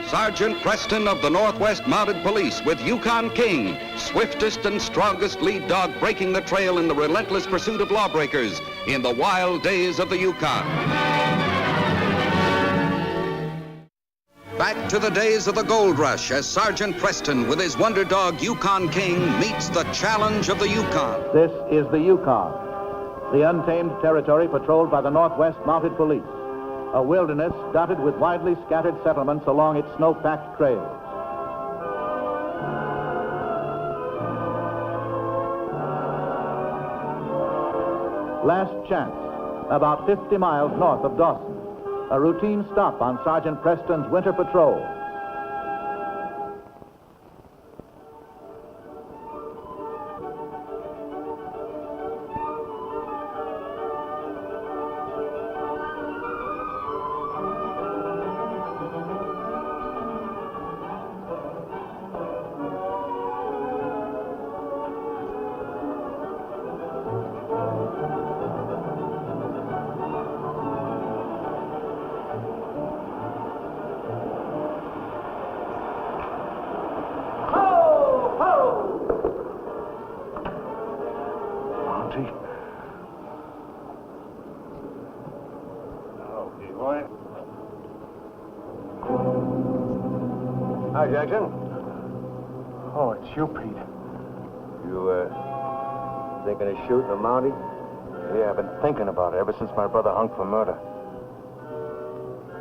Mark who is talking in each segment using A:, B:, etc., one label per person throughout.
A: Sergeant Preston of the Northwest Mounted Police with Yukon King, swiftest and strongest lead dog breaking the trail in the relentless pursuit of lawbreakers in the wild days of the Yukon. Back to the days of the gold rush as Sergeant Preston with his wonder dog Yukon King meets the challenge of the Yukon.
B: This is the Yukon, the untamed territory patrolled by the Northwest Mounted Police, a wilderness dotted with widely scattered settlements along its snow-packed trails. Last Chance, about 50 miles north of Dawson, a routine stop on Sergeant Preston's winter patrol.
C: Hi, Jackson.
B: Oh, it's you, Pete.
C: You, thinking of shooting a Mountie?
B: Yeah, I've been thinking about it ever since my brother hung for murder.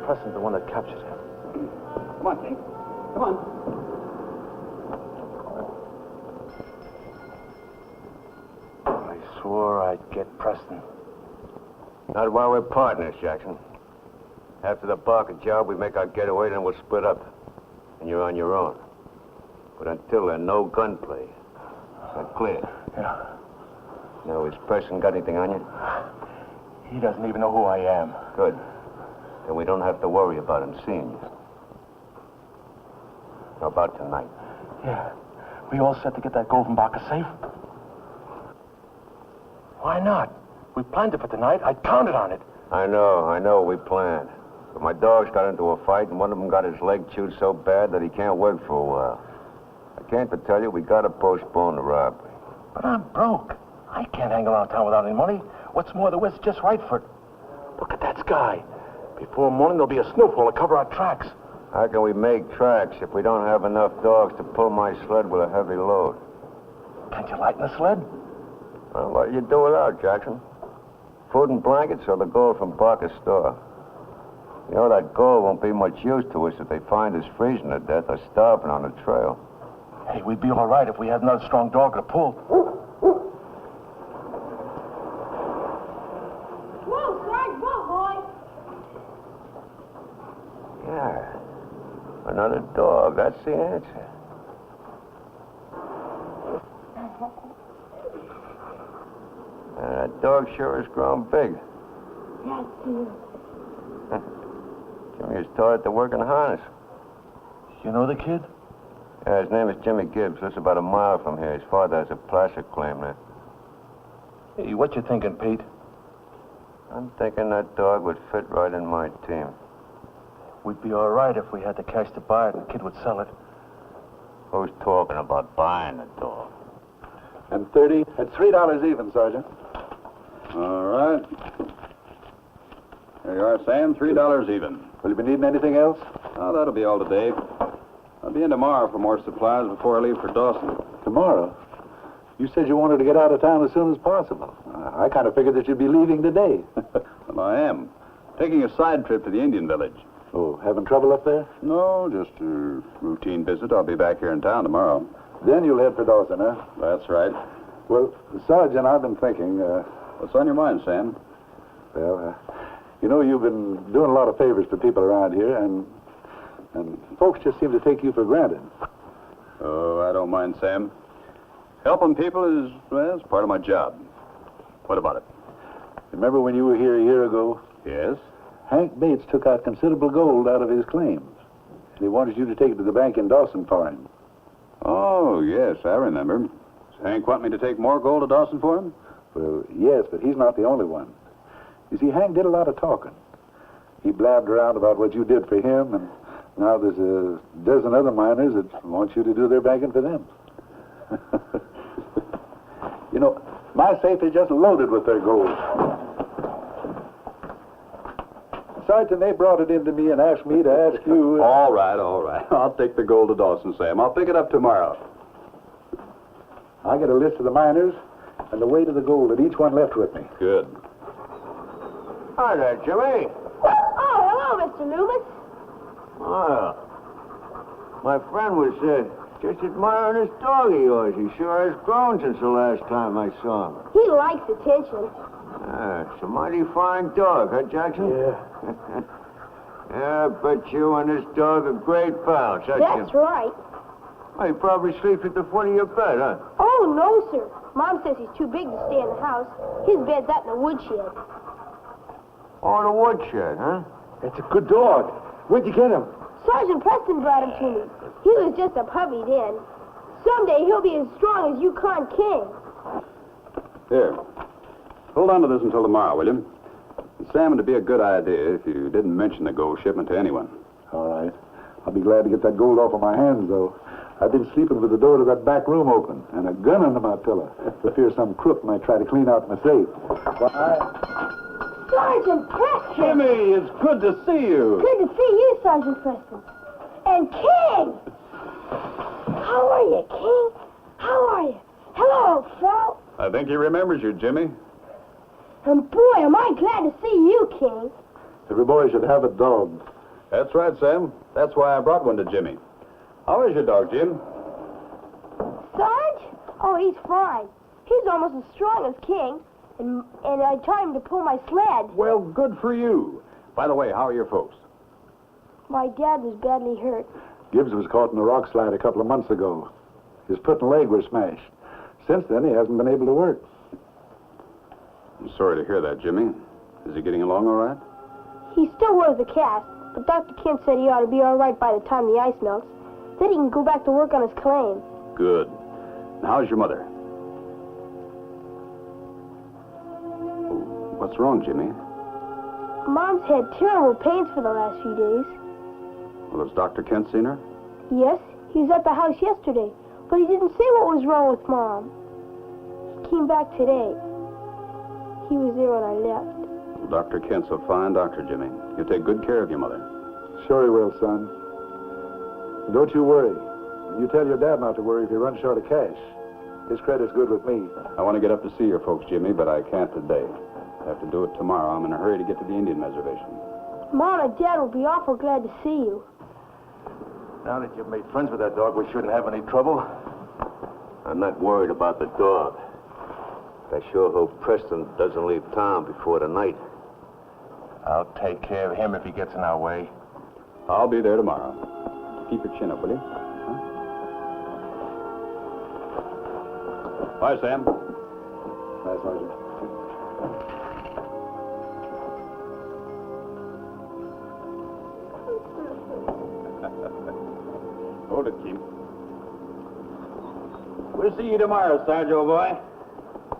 B: Preston's the one that captured him.
D: Come on, King. Come on.
B: I swore I'd get Preston.
C: Not while we're partners, Jackson. After the Barker job, we make our getaway, then we'll split up. And you're on your own. But until then, no gunplay. Is that clear?
B: Yeah.
C: Now, has Preston got anything on you?
B: He doesn't even know who I am.
C: Good. Then we don't have to worry about him seeing you. How about tonight?
B: Yeah. We all set to get that gold from Barker safe? Why not? We planned it for tonight. I counted on it.
C: I know we planned. But my dogs got into a fight, and one of them got his leg chewed so bad that he can't work for a while. I came to tell you we got to postpone the robbery.
B: But I'm broke. I can't hang around town without any money. What's more, the West's just right for it. Look at that sky. Before morning, there'll be a snowfall to cover our tracks.
C: How can we make tracks if we don't have enough dogs to pull my sled with a heavy load?
B: Can't you lighten the sled?
C: Well, what do you do without, Jackson? Food and blankets or the gold from Barker's store? You know, that gold won't be much use to us if they find us freezing to death or starving on the trail.
B: Hey, we'd be all right if we had another strong dog to pull.
E: Whoa, Sarge, whoa, boy.
C: Yeah. Another dog. That's the answer. And that dog sure has grown big.
E: Yes, dear.
C: Jimmie has taught it to work in harness.
B: You know the kid?
C: Yeah, his name is Jimmie Gibbs. Lives about a mile from here. His father has a placer claim there.
B: Hey, what you thinking, Pete?
C: I'm thinking that dog would fit right in my team.
B: We'd be all right if we had the cash to buy it and the kid would sell it.
C: Who's talking about buying the dog?
F: And 30 at $3 even, Sergeant.
D: All right. There you are, Sam. $3 even.
F: Will you be needing anything else?
D: Oh, that'll be all today. I'll be in tomorrow for more supplies before I leave for Dawson.
F: Tomorrow? You said you wanted to get out of town as soon as possible. I kind of figured that you'd be leaving today.
D: Well, I am. Taking a side trip to the Indian village.
F: Oh, having trouble up there?
D: No, just a routine visit. I'll be back here in town tomorrow.
F: Then you'll head for Dawson, huh?
D: That's right.
F: Well, Sergeant, I've been thinking,
D: What's on your mind, Sam?
F: well, you know, you've been doing a lot of favors to people around here, and folks just seem to take you for granted.
D: Oh, I don't mind, Sam. Helping people is, well, it's part of my job. What about it?
F: Remember when you were here a year ago?
D: Yes?
F: Hank Bates took out considerable gold out of his claims. And he wanted you to take it to the bank in Dawson for him.
D: Oh, yes, I remember. Does Hank want me to take more gold to Dawson for him?
F: Well, yes, but he's not the only one. You see, Hank did a lot of talking. He blabbed around about what you did for him and Now, there's a dozen other miners that want you to do their banking for them. You know, my safe is just loaded with their gold. Sergeant, they brought it in to me and asked me to ask you...
D: All right. I'll take the gold to Dawson, Sam. I'll pick it up tomorrow.
F: I get a list of the miners and the weight of the gold that each one left with me.
D: Good.
C: Hi there, Jimmie.
E: Oh, hello, Mr. Loomis.
C: Oh, my friend was just admiring this dog of yours. He sure has grown since the last time I saw him.
E: He likes attention.
C: It's a mighty fine dog, huh, Jackson?
F: Yeah.
C: Yeah, I bet you and this dog are great pals, huh,
E: That's
C: Jim?
E: right.
C: Well, he probably sleeps at the foot of your bed, huh?
E: Oh, no, sir. Mom says he's too big to stay in the house. His bed's out in the woodshed.
C: Oh, the woodshed, huh?
F: It's a good dog. Where'd you get him?
E: Sergeant Preston brought him to me. He was just a puppy then. Someday he'll be as strong as Yukon King.
D: Here. Hold on to this until tomorrow, will you? Sam, it'd be a good idea if you didn't mention the gold shipment to anyone.
F: All right. I'll be glad to get that gold off of my hands, though. I've been sleeping with the door to that back room open and a gun under my pillow for fear some crook might try to clean out my safe.
E: Sergeant Preston!
D: Jimmie, it's good to see you.
E: Good to see you, Sergeant Preston. And King! How are you, King? How are you? Hello, Phil.
D: I think he remembers you, Jimmie.
E: And boy, am I glad to see you, King.
F: Every boy should have a dog.
D: That's right, Sam. That's why I brought one to Jimmie. How is your dog, Jim?
E: Sarge? Oh, he's fine. He's almost as strong as King. And I taught him to pull my sled.
D: Well, good for you. By the way, how are your folks?
E: My dad was badly hurt.
F: Gibbs was caught in a rock slide a couple of months ago. His foot and leg were smashed. Since then, he hasn't been able to work.
D: I'm sorry to hear that, Jimmie. Is he getting along all right?
E: He still wears a cast, but Dr. Kent said he ought to be all right by the time the ice melts. Then he can go back to work on his claim.
D: Good. Now, how's your mother? What's wrong, Jimmie?
E: Mom's had terrible pains for the last few days.
D: Well, has Dr. Kent seen her?
E: Yes, he was at the house yesterday, but he didn't say what was wrong with Mom. He came back today. He was there when I left.
D: Well, Dr. Kent's a fine doctor, Jimmie. He'll take good care of your mother.
F: Sure he will, son. And don't you worry. You tell your dad not to worry if you run short of cash. His credit's good with me.
D: I want to get up to see your folks, Jimmie, but I can't today. I have to do it tomorrow. I'm in a hurry to get to the Indian reservation.
E: Mom and Dad will be awful glad to see you.
F: Now that you've made friends with that dog, we shouldn't have any trouble.
C: I'm not worried about the dog. I sure hope Preston doesn't leave town before the night.
G: I'll take care of him if he gets in our way.
D: I'll be there tomorrow. Keep your chin up, will you? Bye, Sam.
F: Bye, Sergeant.
D: Hold it, Keith.
G: We'll see you tomorrow, Sarge, old boy.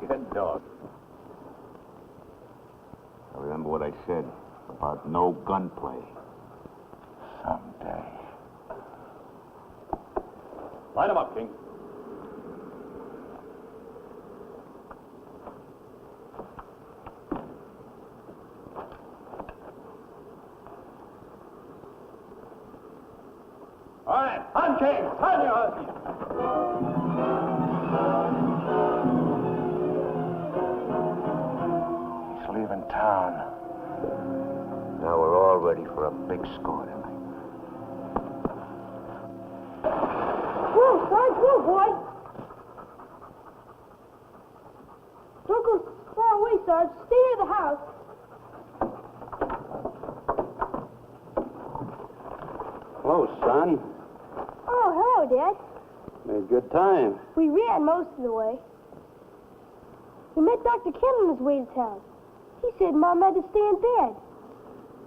C: Good dog. I remember what I said about no gunplay.
G: Someday.
D: Line him up, King.
G: All right, on King. On your horses. He's leaving town.
C: Now we're all ready for a big score tonight.
E: Whoa, Sarge, whoa, boy. Don't go far away, Sarge. Stay near the house.
G: Hello, son.
E: Oh, hello, Dad.
G: Made good time.
E: We ran most of the way. We met Dr. Kent on his way to town. He said Mom had to stay in bed.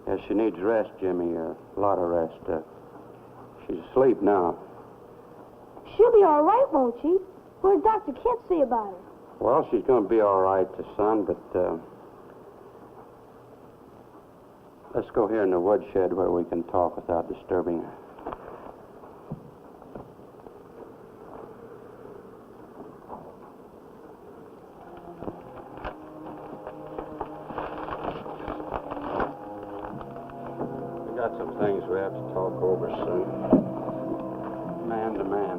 G: Yeah, she needs rest, Jimmie. A lot of rest. She's asleep now.
E: She'll be all right, won't she? What did Dr. Kent say about her?
G: Well, she's going to be all right, son, but let's go here in the woodshed where we can talk without disturbing her. some things we have to talk over soon. Man to man.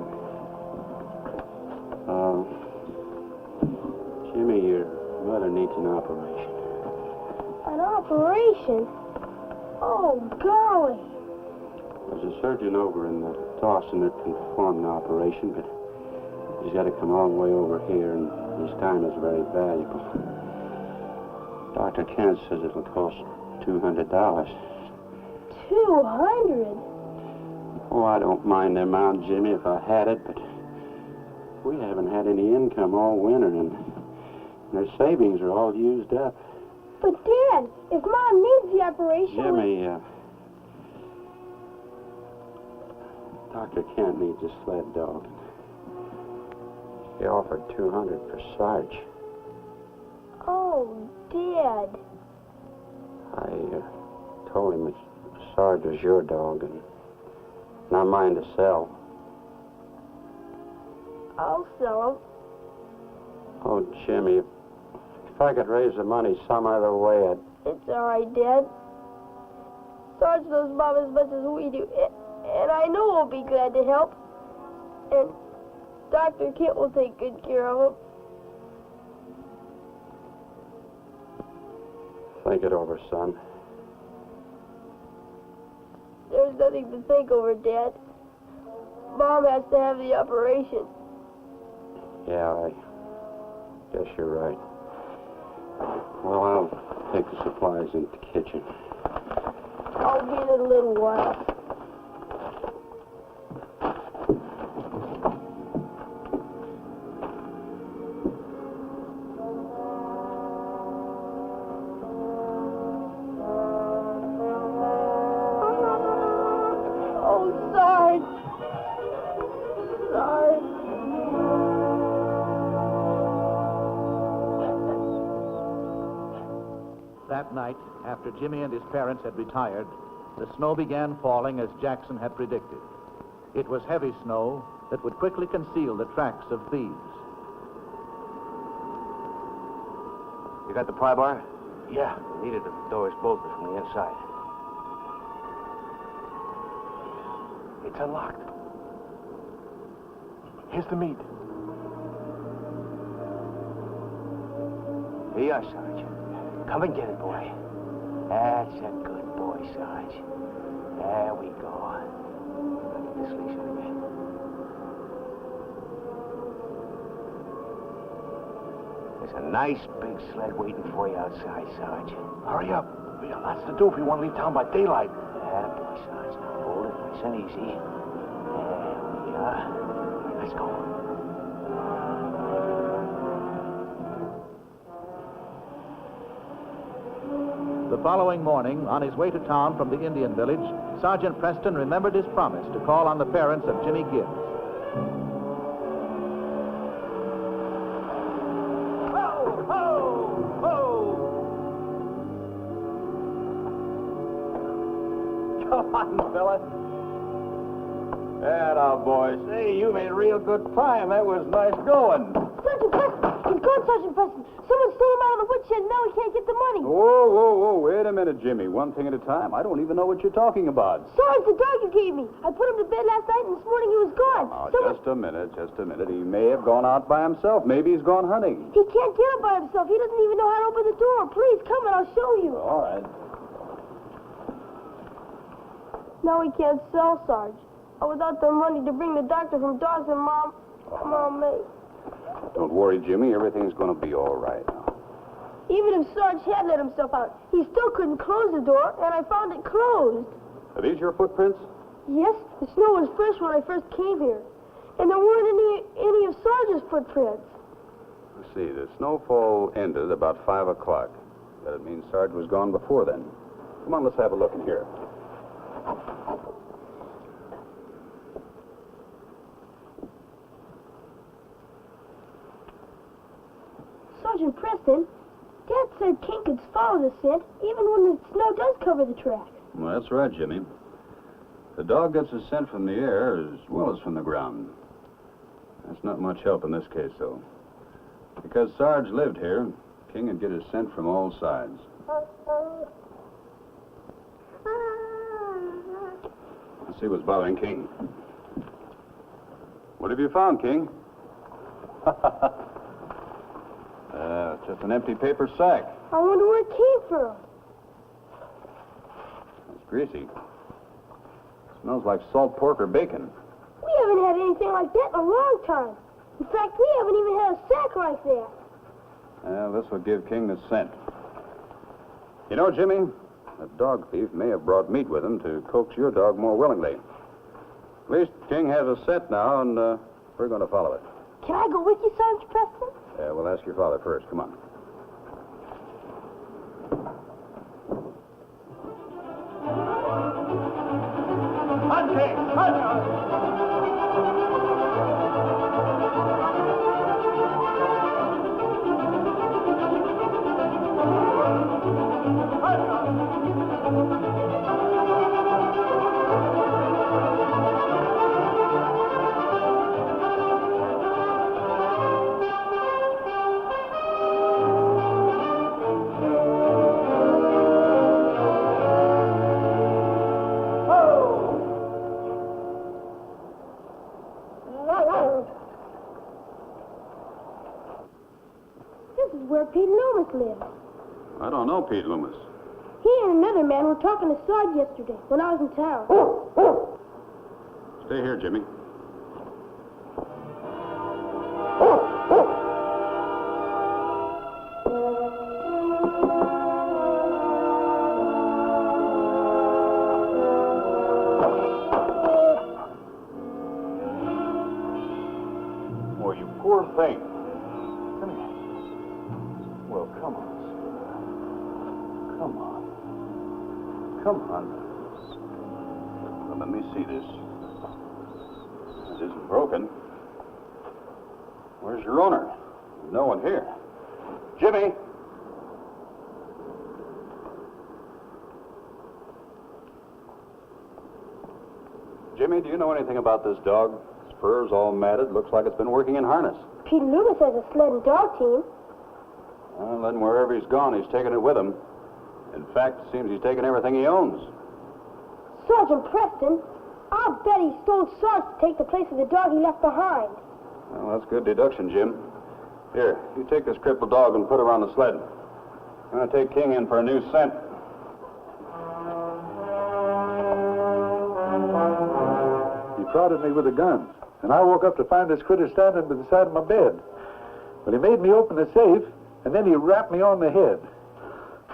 G: Jimmie, your mother needs an operation.
E: An operation? Oh, golly.
G: There's a surgeon over in Dawson that can perform the operation, but he's got to come all the way over here, and his time is very valuable. Dr. Kent says it'll cost $200.
E: 200?
G: Oh, I don't mind the amount, Jimmie, if I had it, but we haven't had any income all winter, and their savings are all used up.
E: But, Dad, if Mom needs the operation...
G: Jimmie, Dr. Kent needs a sled dog. He offered $200 for Sarge.
E: Oh, Dad.
G: I told him Sarge was your dog and not mine to sell.
E: I'll sell him.
G: Oh, Jimmie, if I could raise the money some other way, I'd...
E: It's all right, Dad. Sarge knows Mom as much as we do, and I know we'll be glad to help. And Dr. Kent will take good care of him.
G: Think it over, son.
E: There's nothing to think over, Dad. Mom has to have the operation.
G: Yeah, I guess you're right. Well, I'll take the supplies into the kitchen.
E: I'll be in a little while. Oh, Sarge. Sarge.
B: That night, after Jimmie and his parents had retired, the snow began falling as Jackson had predicted. It was heavy snow that would quickly conceal the tracks of thieves.
C: You got the pry bar? Yeah. Needed the doors bolted from the inside. It's unlocked. Here's the meat. Here you are, Sarge. Come and get it, boy. That's a good boy, Sarge. There we go. I'll get this leash on again. There's a nice big sled waiting for you outside, Sarge. Hurry up. We got lots to do if we want to leave town by daylight. Yeah, boy, Sarge. Now hold it nice and easy. There we are. Let's go.
B: The following morning, on his way to town from the Indian village, Sergeant Preston remembered his promise to call on the parents of Jimmie Gibbs.
C: Ho, ho, ho! Come on, fella. Atta boy. Say, you made real good time. That was nice going.
E: Sergeant Preston! He's gone, Sergeant Preston! Someone stole him out of the woodshed, and now we can't get the money.
D: Whoa, whoa, whoa. Wait a minute, Jimmie. One thing at a time. I don't even know what you're talking about.
E: Sarge, the dog you gave me. I put him to bed last night, and this morning he was gone.
D: Oh,
E: Someone...
D: just a minute. He may have gone out by himself. Maybe he's gone hunting.
E: He can't get up by himself. He doesn't even know how to open the door. Please, come and I'll show you.
D: All right.
E: Now we can't sell, Sarge. Without the money to bring the doctor from Dawson, Mom may.
D: Don't worry, Jimmie. Everything's going to be all right now.
E: Even if Sarge had let himself out, he still couldn't close the door, and I found it closed.
D: Are these your footprints?
E: Yes, the snow was fresh when I first came here. And there weren't any of Sarge's footprints.
D: Let's see. The snowfall ended about 5 o'clock. That means Sarge was gone before then. Come on, let's have a look in here.
E: Sergeant Preston, Dad said King could follow the scent even when the snow does cover the tracks.
D: Well, that's right, Jimmie. The dog gets his scent from the air as well as from the ground. That's not much help in this case, though. Because Sarge lived here, King would get his scent from all sides. see what's bothering King. What have you found, King? It's just an empty paper sack.
E: I wonder where it came from.
D: It's greasy. Smells like salt pork or bacon.
E: We haven't had anything like that in a long time. In fact, we haven't even had a sack like that.
D: Well, this will give King the scent. You know, Jimmie, the dog thief may have brought meat with him to coax your dog more willingly. At least King has a scent now, and we're going to follow it.
E: Can I go with you, Sarge Preston?
D: We'll ask your father first. Come on.
E: This is where Pete Loomis lives.
D: I don't know Pete Loomis.
E: He and another man were talking to Sarge yesterday when I was in town.
D: Stay here, Jimmie. Oh, you poor thing. Come here. Well, come on. Come on. Come on. Well, let me see this. It isn't broken. Where's your owner? No one here. Jimmie! Jimmie, do you know anything about this dog? Its fur's all matted. Looks like it's been working in harness.
E: Pete Loomis has a sled and dog team.
D: Well, then wherever he's gone, he's taken it with him. In fact, it seems he's taken everything he owns.
E: Sergeant Preston, I'll bet he stole Sarge to take the place of the dog he left behind.
D: Well, that's good deduction, Jim. Here, you take this crippled dog and put her on the sled. I'm going to take King in for a new scent.
F: He prodded me with a gun, and I woke up to find this critter standing by the side of my bed. But he made me open the safe, and then he rapped me on the head.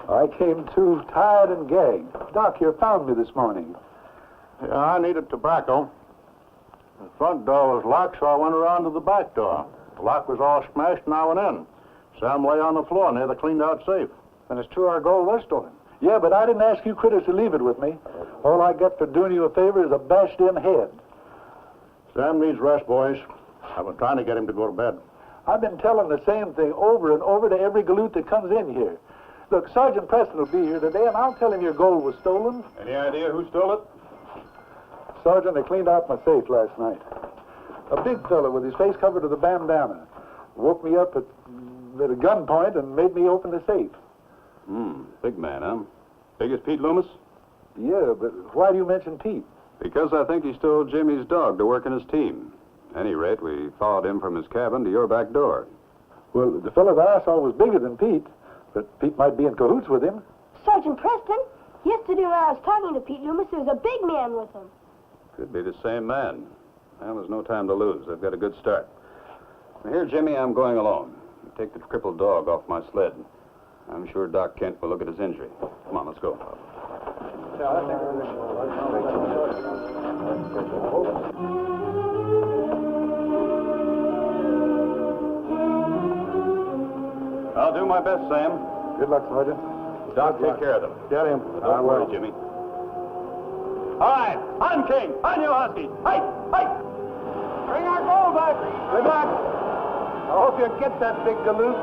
F: I came to, tired and gagged. Doc here found me this morning.
C: Yeah, I needed tobacco. The front door was locked, so I went around to the back door. The lock was all smashed, and I went in. Sam lay on the floor near the cleaned-out safe.
F: And it's true our gold was stolen. Yeah, but I didn't ask you critters to leave it with me. All I get for doing you a favor is a bashed-in head.
C: Sam needs rest, boys. I've been trying to get him to go to bed.
F: I've been telling the same thing over and over to every galoot that comes in here. Look, Sergeant Preston will be here today, and I'll tell him your gold was stolen.
D: Any idea who stole it?
F: Sergeant, they cleaned out my safe last night. A big fella with his face covered with a bandana woke me up at a gunpoint and made me open the safe.
D: Big man, huh? Big as Pete Loomis?
F: Yeah, but why do you mention Pete?
D: Because I think he stole Jimmie's dog to work in his team. At any rate, we followed him from his cabin to your back door.
F: Well, the fella that I saw was bigger than Pete, but Pete might be in cahoots with him.
E: Sergeant Preston, yesterday when I was talking to Pete Loomis, there was a big man with him.
D: Could be the same man. Well, there's no time to lose. I've got a good start. Now, here, Jimmie, I'm going alone. You take the crippled dog off my sled. I'm sure Doc Kent will look at his injury. Come on, let's go. I'll do my best, Sam.
F: Good luck, Sergeant.
D: Doc, take care of them.
C: Get him.
D: Don't worry, Jimmie.
C: All right, on King, on you, Husky. Hey, hey! Bring our gold back. Good luck. I hope you get that big galoot.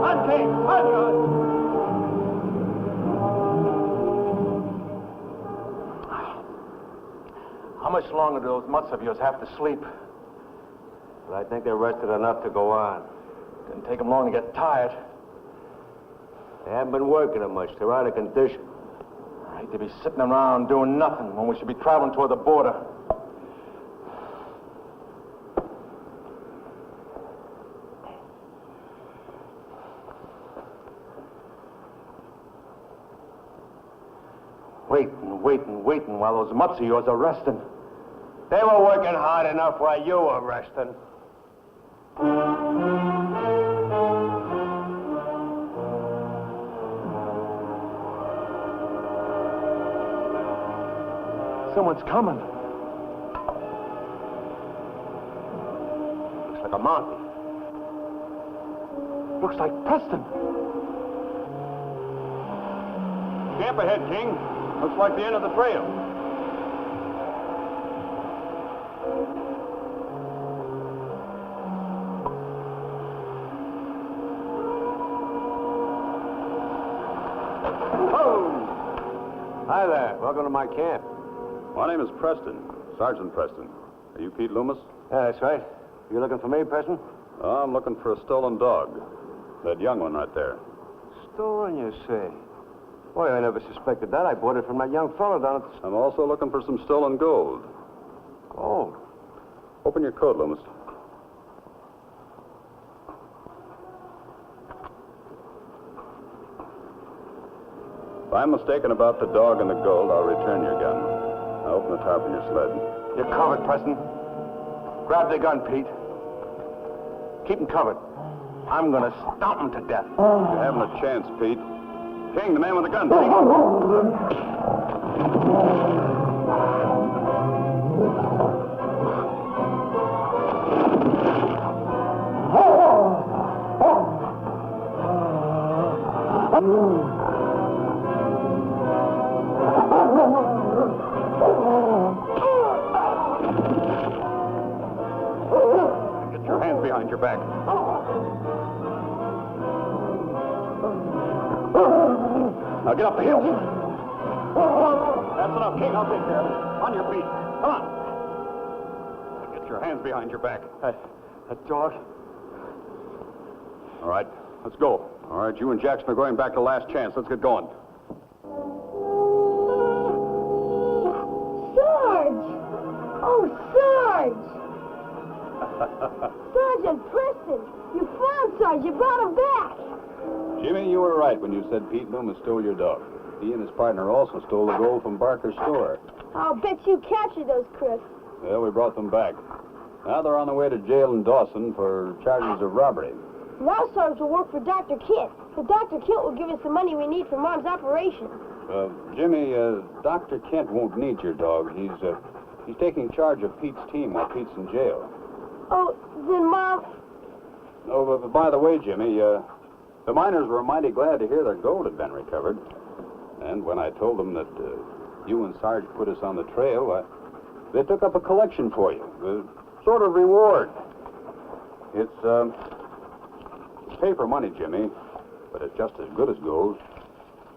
C: On King, on you. How
B: much longer do those mutts of yours have to sleep?
C: But I think they rested enough to go on.
B: Didn't take them long to get tired.
C: They haven't been working it much. They're out of condition.
B: I hate to be sitting around doing nothing when we should be traveling toward the border. Waiting while those mutts of yours are resting.
C: They were working hard enough while you were resting.
B: Someone's coming. Looks like a mountain. Looks like Preston.
C: Camp ahead, King. Looks like the end of the trail. Oh! Hi there. Welcome to my camp.
D: My name is Preston, Sergeant Preston. Are you Pete Loomis?
C: Yeah, that's right. You looking for me, Preston?
D: I'm looking for a stolen dog. That young one right there.
C: Stolen, you say? Boy, I never suspected that. I bought it from that young fellow down at the...
D: I'm also looking for some stolen gold.
C: Gold?
D: Open your coat, Loomis. If I'm mistaken about the dog and the gold, I'll return your gun. Now open the tarp on your sled.
B: You're covered, Preston. Grab the gun, Pete. Keep him covered. I'm gonna stomp him to death.
D: You haven't a chance, Pete. King, the man with the gun. Take Get your hands behind your back. Now get up the hill. That's enough, King. I'll take care of it. On your feet. Come on. Now get your hands behind your back.
B: That dog?
D: All right, let's go. All right, you and Jackson are going back to Last Chance. Let's get going.
E: Sarge! Oh, Sarge! Sergeant Preston! You found Sarge! You brought him back!
D: Jimmie, you were right when you said Pete Loomis stole your dog. He and his partner also stole the gold from Barker's store.
E: I'll bet you captured those crooks.
D: Well, we brought them back. Now they're on the way to jail in Dawson for charges of robbery.
E: Now Sarge will work for Dr. Kent. And Dr. Kent will give us the money we need for Mom's operation.
D: Jimmie, Dr. Kent won't need your dog. He's taking charge of Pete's team while Pete's in jail.
E: Oh, then Mom...
D: Oh, but by the way, Jimmie, the miners were mighty glad to hear their gold had been recovered. And when I told them that you and Sarge put us on the trail, they took up a collection for you. A sort of reward. It's paper money, Jimmie, but it's just as good as gold.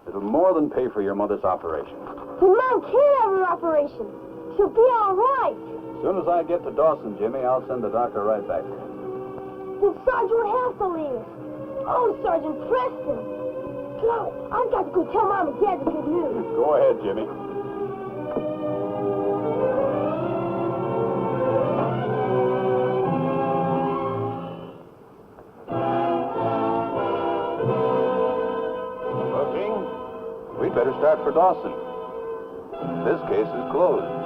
D: It'll more than pay for your mother's operation.
E: Then Mom can't have her operation. She'll be all right.
D: As soon as I get to Dawson, Jimmie, I'll send the doctor right back here.
E: Then Sarge won't have to leave us. Oh, Sergeant Preston. Go. I've got to go tell Mom and Dad the good news.
D: Go ahead, Jimmie. Well, King, we'd better start for Dawson. This case is closed.